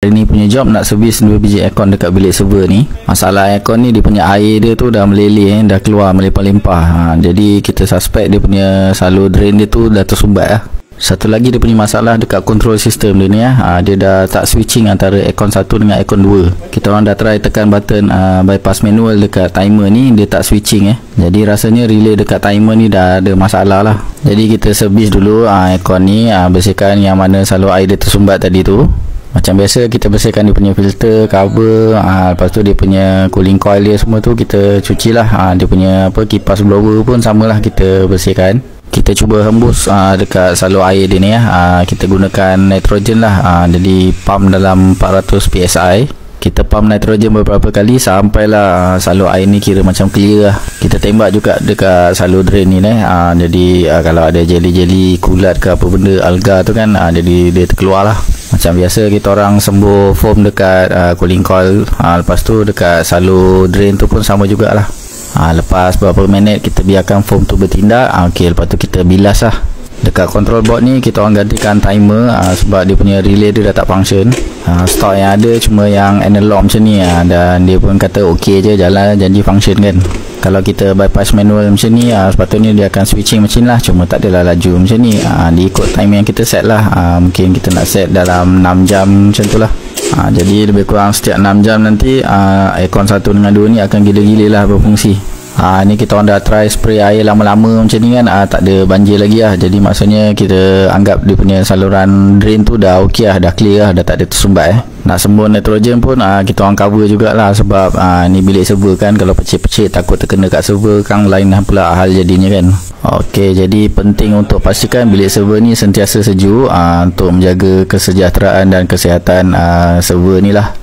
Hari ni punya job nak servis 2 biji aircon dekat bilik server ni. Masalah aircon ni, dia punya air dia tu dah meleleh, dah keluar melimpah-limpah. Jadi kita suspect dia punya salur drain dia tu dah tersumbat lah. Satu lagi dia punya masalah dekat control system dia ni dia dah tak switching antara aircon 1 dengan aircon 2. Kita orang dah try tekan button bypass manual dekat timer ni, dia tak switching Jadi rasanya relay dekat timer ni dah ada masalah lah. Jadi kita servis dulu aircon ni, bersihkan yang mana salur air dia tersumbat tadi tu. Macam biasa kita bersihkan dia punya filter, cover, lepas tu dia punya cooling coil dia semua tu kita cuci lah. Dia punya kipas blower pun samalah kita bersihkan. Kita cuba hembus dekat salur air dia ni kita gunakan nitrogen lah. Jadi pump dalam 400 PSI. Kita pump nitrogen beberapa kali sampailah salur air ni kira macam clear lah. Kita tembak juga dekat salur drain ni jadi kalau ada jelly-jelly kulat ke apa benda, alga tu kan, jadi dia terkeluar lah. Macam biasa kita orang sembuh foam dekat cooling coil, lepas tu dekat salur drain tu pun sama jugalah. Lepas beberapa minit kita biarkan foam tu bertindak. Lepas tu kita bilas lah. Dekat control board ni kita orang gantikan timer sebab dia punya relay dia dah tak function. Stok yang ada cuma yang analog macam ni dan dia pun kata ok je, jalan, janji function kan. Kalau kita bypass manual macam ni, sepatutnya dia akan switching macam lah, cuma tak adalah laju macam ni. Dia ikut time yang kita set lah. Mungkin kita nak set dalam 6 jam macam tu lah. Jadi lebih kurang setiap 6 jam nanti aircon 1 dengan 2 ni akan gila-gila lah berfungsi. Ni kita orang dah try spray air lama-lama macam ni kan, tak ada banjir lagi lah. Jadi maksudnya kita anggap dia punya saluran drain tu dah ok lah, dah clear lah, dah tak ada tersumbat Nak sembur nitrogen pun kita orang cover jugalah sebab ni bilik server kan, kalau pecik-pecik takut terkena kat server kan, lain pula hal jadinya kan. Ok, jadi penting untuk pastikan bilik server ni sentiasa sejuk untuk menjaga kesejahteraan dan kesihatan server ni lah.